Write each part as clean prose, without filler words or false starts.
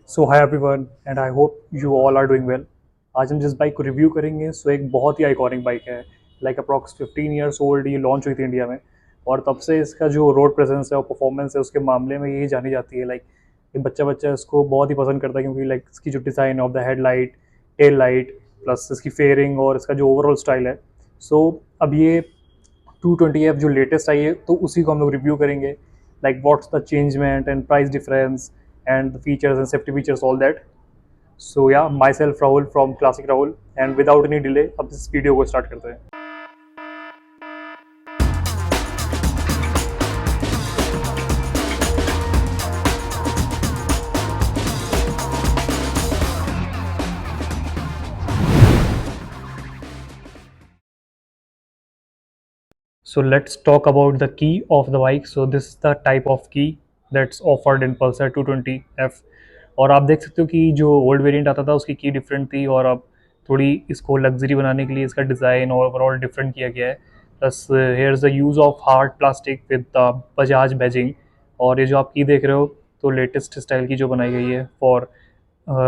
So hi everyone and I hope you all are doing well. आज हम जिस bike को रिव्यू करेंगे एक बहुत ही आइकॉनिक बाइक है। लाइक अप्रॉक्स 15 ईयर्स ओल्ड ये लॉन्च हुई थी इंडिया में, और तब से इसका जो रोड प्रेजेंस है और परफॉर्मेंस है उसके मामले में यही जानी जाती है। लाइक ये बच्चा बच्चा इसको बहुत ही पसंद करता है, क्योंकि लाइक इसकी जो design of the headlight, tail light, plus इसकी फेयरिंग और इसका जो ओवरऑल स्टाइल है। अब ये 220F जो लेटेस्ट आई है तो उसी को हम लोग रिव्यू करेंगे। Like what's the changement and price difference and the features and safety features, all that. So yeah myself Rahul from classic Rahul, and without any delay अब इस वीडियो को स्टार्ट करते हैं। So let's talk about the key of the bike. So this is the type of key that's offered in Pulsar 220F। और आप देख सकते हो कि जो ओल्ड वेरिएंट आता था उसकी की डिफरेंट थी, और अब थोड़ी इसको लग्जरी बनाने के लिए इसका डिज़ाइन ओवरऑल डिफरेंट किया गया है। Plus here is the use of hard plastic with the Bajaj badging. और ये जो आप की देख रहे हो तो लेटेस्ट स्टाइल की जो बनाई गई है for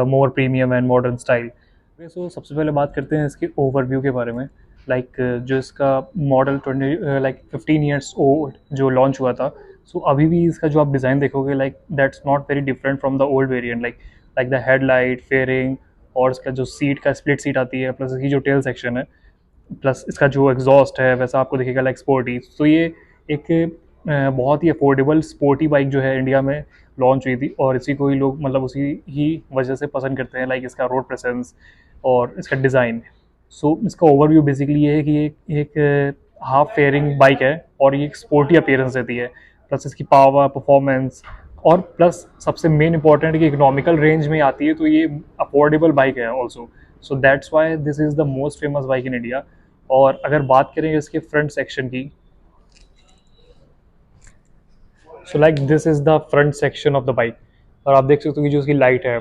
more premium and modern style. So सबसे पहले बात करते हैं इसके ओवरव्यू के बारे में। लाइक जो इसका मॉडल 15 ईयर्स ओल्ड जो लॉन्च हुआ था, सो अभी भी इसका जो आप डिज़ाइन देखोगे like that's not very different from the old variant. Like the headlight, fairing और इसका जो सीट का स्प्लिट सीट आती है, प्लस इसकी जो टेल सेक्शन है, प्लस इसका जो एग्जॉस्ट है वैसा आपको दिखेगा लाइक स्पोर्टी। तो ये एक बहुत ही अफोर्डेबल स्पोर्टी बाइक जो है इंडिया में लॉन्च हुई थी, और इसी को ही लोग मतलब उसी ही वजह से पसंद करते हैं। लाइक इसका रोड प्रेजेंस और इसका डिज़ाइन। इसका ओवरव्यू बेसिकली ये है कि ये एक हाफ फेयरिंग बाइक है और ये एक स्पोर्टी अपीयरेंस देती है। प्लस इसकी पावर, परफॉर्मेंस और प्लस सबसे मेन इंपॉर्टेंट कि इकोनॉमिकल रेंज में आती है, तो ये अफोर्डेबल बाइक है also. So that's why this is the most famous bike in India. और अगर बात करें इसके फ्रंट सेक्शन की, so like this is the front section of the bike. और आप देख सकते हो कि जो इसकी लाइट है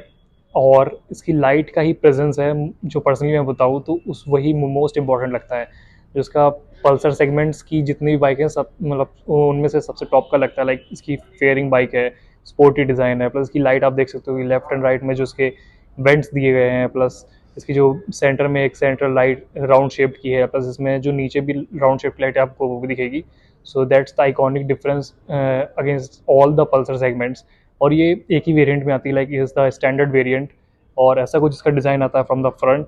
और इसकी लाइट का ही प्रेजेंस है, जो पर्सनली मैं बताऊँ तो उस वही मोस्ट इंपॉर्टेंट लगता है। जो इसका पल्सर सेगमेंट्स की जितनी भी बाइक हैं सब मतलब उनमें से सबसे टॉप का लगता है। लाइक इसकी फेयरिंग बाइक है, स्पोर्टी डिज़ाइन है, प्लस इसकी लाइट आप देख सकते हो कि लेफ्ट एंड राइट में जो इसके वेंट्स दिए गए हैं, प्लस इसकी जो सेंटर में एक सेंट्रल लाइट राउंड शेप्ड की है, प्लस इसमें जो नीचे भी राउंड शेप्ड लाइट है आपको वो भी दिखेगी। सो that's the iconic difference against all the Pulsar segments. और ये एक ही वेरिएंट में आती है, like is the standard variant. और ऐसा कुछ इसका डिज़ाइन आता है from the front,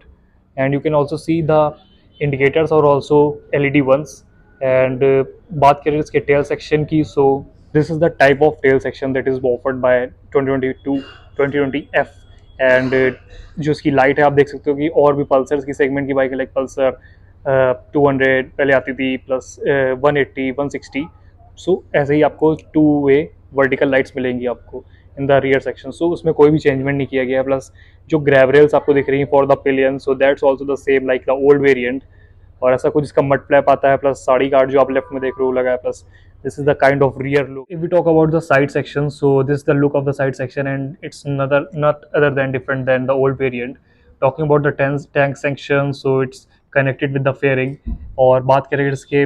and you can also see the indicators और ऑल्सो एलईडी वंस। एंड बात करें इसके टेल सेक्शन की, so this is the type of tail section that is offered by 2020 and जो इसकी लाइट है आप देख सकते हो कि और भी पल्सर की सेगमेंट की बाइक है, लाइक पल्सर 200 पहले आती थी, प्लस 180, 160। सो ऐसे ही आपको टू वे वर्टिकल लाइट्स मिलेंगी आपको इन द रियर सेक्शन। सो उसमें कोई भी चेंजमेंट नहीं किया गया। प्लस जो ग्रैब रेल्स आपको दिख रही हैं for the pillion, so that's also the same like the old variant. और ऐसा कुछ इसका मड फ्लैप आता है, प्लस साड़ी गार्ड जो आप लेफ्ट में देख रहे हो लगा है, plus this is the kind of rear look. If we talk about the side section, so this is the look of the side section, and it's not other than different than the old variant. Talking about the tank section, so it's connected with the fairing। और बात करें इसके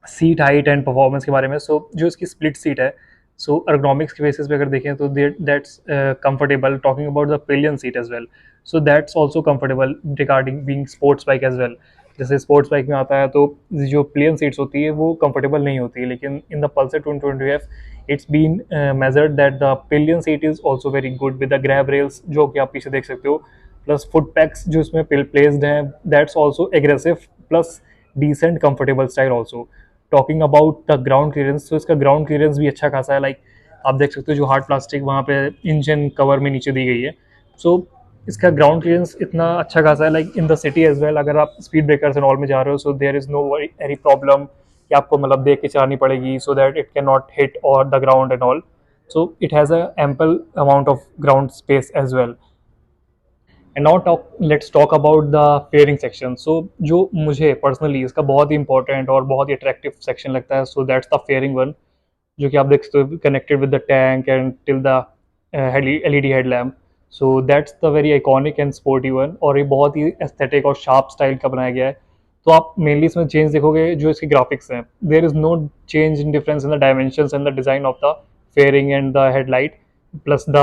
seat height and performance के बारे में, सो जो इसकी split seat है, सो ergonomics के बेसिस पे अगर देखें तो that's comfortable. Talking about the pillion seat as well, so that's also comfortable regarding being sports bike as well. जैसे स्पोर्ट्स बाइक में आता है तो जो प्लेन सीट्स होती है वो कंफर्टेबल नहीं होती है, लेकिन in the Pulsar 2020F it's been measured that the pillion seat is also very good with the grab rails जो कि आप पीछे देख सकते हो। प्लस फुट पैक्स जो इसमें प्लेस्ड हैं, that's also aggressive plus decent comfortable style also. Talking about the ground clearance, तो इसका ग्राउंड क्लियरेंस भी अच्छा खासा है। लाइक आप देख सकते हो जो हार्ड प्लास्टिक वहाँ पे इंजन कवर में नीचे दी गई है, सो इसका ग्राउंड क्लियरेंस इतना अच्छा खासा है। Like in the city as well, अगर आप स्पीड ब्रेकर्स एंड ऑल में जा रहे हो, so there is no any problem कि आपको मतलब देख के चलानी पड़ेगी, so that it can not hit और the ground and all. So it has a ample amount of ground space as well. And now let's talk about the fairing section. So जो मुझे पर्सनली इसका बहुत ही important और बहुत ही attractive section लगता है, so that's the fairing one, जो कि आप देख सकते हो connected with the tank and till the LED headlamp. So that's the very iconic and sporty one, और ये बहुत ही एस्थेटिक और शार्प स्टाइल का बनाया गया है। तो आप मेनली इसमें चेंज देखोगे जो इसके ग्राफिक्स हैं, there is no change in difference in the dimensions and the design of the fairing and the headlight, plus the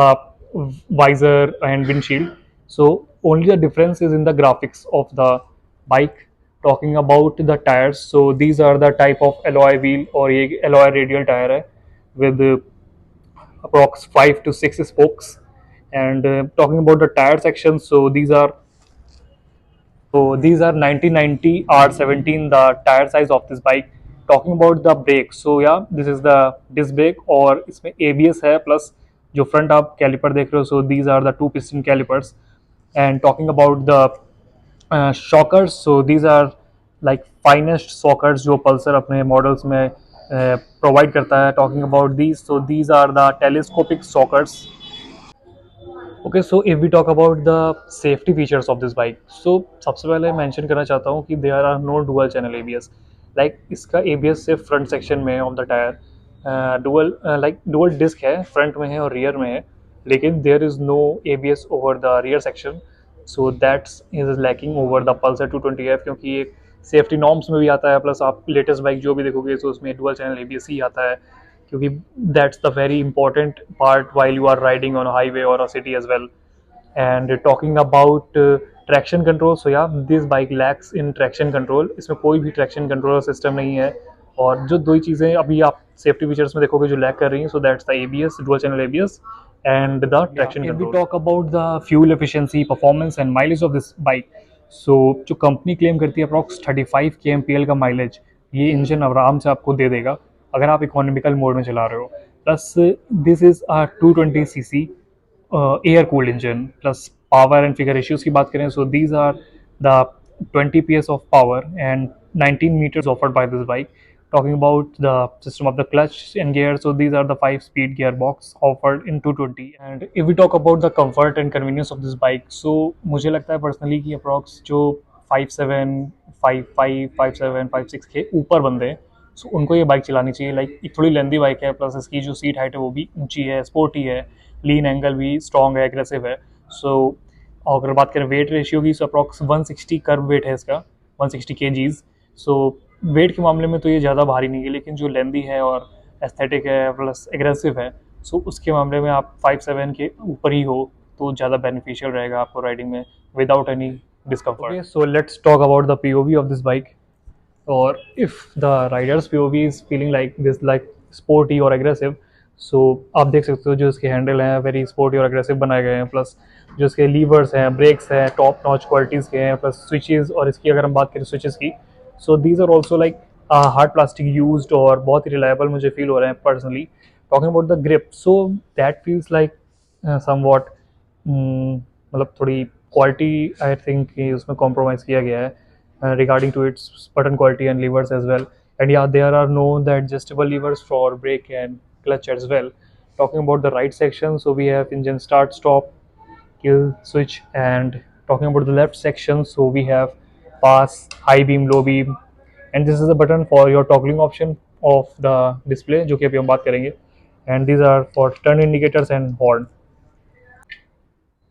visor and windshield. So only the difference is in the graphics of the bike. Talking about the tires, so these are the type of alloy wheel or ये alloy radial tire है with approx 5 to 6 spokes. And talking about the tire section, so these are 1990 R17, the tire size of this bike. Talking about the brake, so yeah, this is the disc brake और इसमें ABS है plus जो front आप caliper देख रहे हो, so these are the two piston calipers. And talking about the shockers, so these are like finest shockers जो Pulsar अपने मॉडल्स में प्रोवाइड करता है. Talking about these, so these are the telescopic shockers. Okay, so if we talk about the safety features of this bike, so सबसे पहले mention करना चाहता हूँ कि there are no dual channel ABS. Like इसका ABS सिर्फ front section में है of the tyre. Dual disc है, फ्रंट में है और रियर में है, लेकिन there is no ABS over the rear section. So that's is lacking over the Pulsar 220F, क्योंकि एक सेफ्टी नॉर्म्स में भी आता है, प्लस आप लेटेस्ट बाइक जो भी देखोगे तो उसमें डुअल चैनल एबीएस ही आता है, क्योंकि that's the very important part while you are riding on highway और city as well. And talking about traction control, so yeah this bike lacks in traction control. इसमें कोई भी ट्रैक्शन कंट्रोल सिस्टम नहीं है. और जो दो ही चीज़ें अभी आप सेफ्टी फीचर्स में देखोगे जो लैक कर रही हैं, so that's the ABS, dual channel ABS and the traction control. We talk about the fuel efficiency, performance and mileage of this bike. So जो कंपनी क्लेम करती है अप्रॉक्स 35 kmpl का माइलेज ये इंजन आराम से आपको दे देगा अगर आप इकोनॉमिकल मोड में चला रहे हो. Plus this is a 220cc air cooled engine. Plus power and figure ratios की बात करें, so these are the 20 PS of power and 19 meters offered by this bike. Talking about the system of the clutch and gear, so these are the 5-speed gearbox offered in 220. And if we talk about the comfort and convenience of this bike, so मुझे लगता है personally कि approx जो 5'7", 5'5", 5'7", 5'6" के ऊपर बंदे हैं, सो उनको ये बाइक चलानी चाहिए. लाइक एक थोड़ी लेंदी बाइक है, प्लस इसकी जो सीट हाइट है वो भी ऊंची है, स्पोर्टी है, लीन एंगल भी स्ट्रॉन्ग है, एग्रेसिव है. सो अगर बात करें वेट रेशियो की, सो अप्रॉक्स 160 कर्व वेट है इसका, 160 kgs. सो वेट के मामले में तो ये ज़्यादा भारी नहीं है, लेकिन जो लेंदी है और एस्थेटिक है प्लस एग्रेसिव है, सो उसके मामले में आप 5'7" के ऊपर ही हो तो ज़्यादा बेनिफिशियल रहेगा आपको राइडिंग में without any discomfort. So let's talk about the POV of this bike. or if the rider's POV is feeling like this, like sporty or aggressive, so आप देख सकते हो जो इसके हैंडल हैं वेरी स्पोर्टी और अग्रेसिव बनाए गए हैं, प्लस जो इसके लीवर्स हैं, ब्रेक्स हैं, टॉप नॉच क्वालिटीज़ के हैं, प्लस स्विचेस. और इसकी अगर हम बात करें स्विचेस की, so these are also like hard plastic used और बहुत ही रिलायबल मुझे फील हो रहे हैं personally. Talking about the grip, so that feels like somewhat, मतलब थोड़ी क्वालिटी आई थिंक उसमें कॉम्प्रोमाइज़ किया गया है regarding to its button quality and levers as well. And yeah, there are no the adjustable levers for brake and clutch as well. Talking about the right section, so we have engine start stop, kill switch. And talking about the left section, so we have pass, high beam, low beam, and this is the button for your toggling option of the display जो कि अभी हम बात करेंगे. and these are for turn indicators and horn.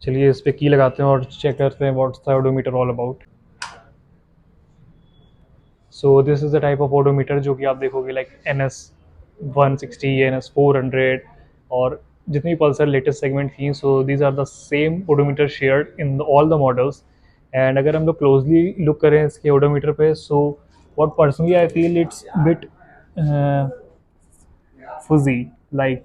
चलिए इस पे की लगाते हैं और चेक करते हैं what's the odometer all about. So this is the type of odometer जो कि आप देखोगे लाइक NS160, NS400 और जितनी पल्सर लेटेस्ट सेगमेंट थी, so these are the same odometer shared in all the models. And अगर हम लोग क्लोजली लुक करें इसके ओडोमीटर पे, so what personally I feel it's bit fuzzy. Like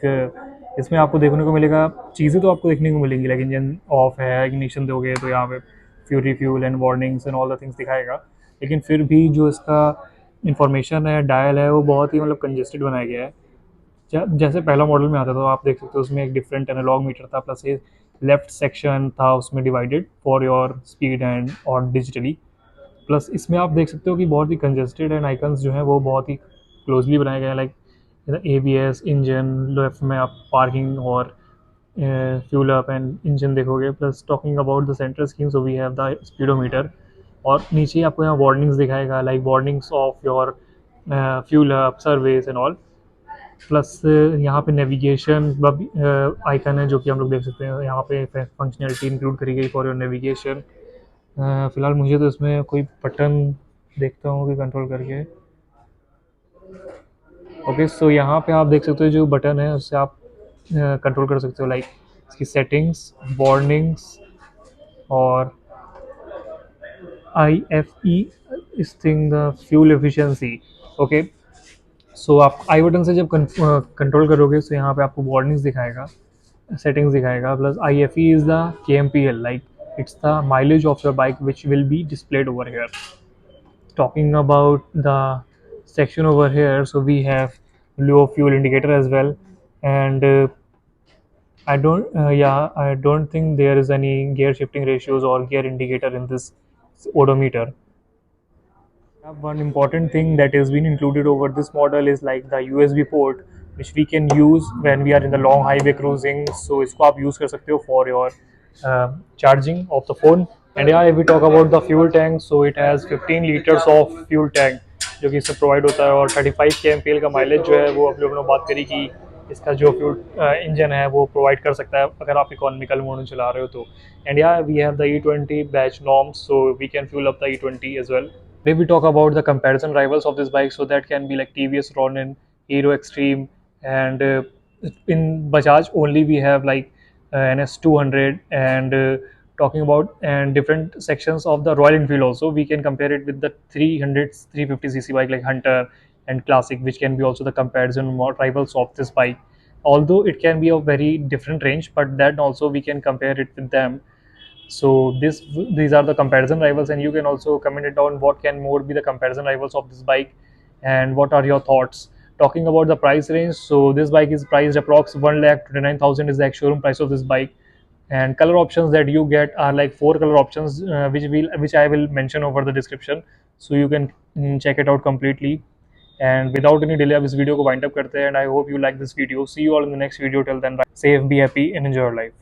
इसमें आपको देखने को मिलेगा, चीज़ें तो आपको देखने को मिलेंगी, लाइक इंजन ऑफ है, इग्निशन दोगे तो यहाँ पे fury fuel and warnings and all the things दिखाएगा. लेकिन फिर भी जो इसका इंफॉर्मेशन है, डायल है, वो बहुत ही मतलब कंजेस्टेड बनाया गया है. जैसे पहला मॉडल में आता था आप देख सकते हो उसमें एक डिफरेंट एनालॉग मीटर था, प्लस ये लेफ्ट सेक्शन था उसमें divided for your speed and और डिजिटली. प्लस इसमें आप देख सकते हो कि बहुत ही कंजेस्टेड एंड आइकन्स जो हैं वो बहुत ही क्लोजली बनाए गए हैं. लाइक ABS, इंजन, लेफ्ट में आप पार्किंग और फ्यूल अप एंड इंजन देखोगे. Plus talking about the centre screen, so we have the speedometer. और नीचे आपको यहाँ वार्निंग्स दिखाएगा, like warnings of your fuel up, service and all. Plus यहाँ पे नेविगेशन आइकन है जो कि हम लोग देख सकते हैं. यहाँ पे फंक्शनैलिटी इंक्लूड करी गई फॉर योर नेविगेशन. फ़िलहाल मुझे तो इसमें कोई बटन देखता हूँ कि कंट्रोल करके. ओके, सो यहाँ पे आप देख सकते हो जो बटन है उससे आप कंट्रोल कर सकते हो, लाइक इसकी सेटिंग्स, वार्निंग्स और IFE इस thing the fuel efficiency. Okay, so आप आई बटन से जब कंट्रोल करोगे तो यहाँ पे आपको वार्निंग्स दिखाएगा, settings दिखाएगा, plus IFE is the KMPL, like it's the mileage of your bike which will be displayed over here. Talking about the section over here, so we have low fuel indicator as well, and I don't think there is any gear shifting ratios or gear indicator in this odometer. One important thing that has been included over this model is like the USB port, which we can use when we are in the long highway cruising. So इसको आप use कर सकते हो for your charging of the phone. And yeah, if we talk about the fuel tank, so it has 15 liters of fuel tank जो कि इससे provide होता है, और 35 kmpl का माइलेज जो है वो आप लोगों ने बात करी कि इसका जो फ्यूल इंजन है वो प्रोवाइड कर सकता है अगर आप इकोनॉमिकल मोड में चला रहे हो तो. एंड या we have the E20 batch norms, so we can fuel up the E20 as well. If we talk about the comparison rivals of this bike, so that can be like TVS Ronin, Hero Extreme, and in Bajaj only we have like NS 200, and talking about and different sections of the Royal Enfield also, we can compare it with the 300 350cc bike like Hunter and Classic, which can be also the comparison rivals of this bike. Although it can be a very different range, but then also we can compare it with them. So these are the comparison rivals, and you can also comment it down what can more be the comparison rivals of this bike, and what are your thoughts. Talking about the price range, so this bike is priced approx 1,29,000 is the ex-showroom price of this bike, and color options that you get are like four color options, which I will mention over the description, so you can check it out completely. And without any delay, अब इस video को wind up करते हैं, and I hope you like this video. See you all in the next video. Till then, bye. Safe, be happy, and enjoy your life.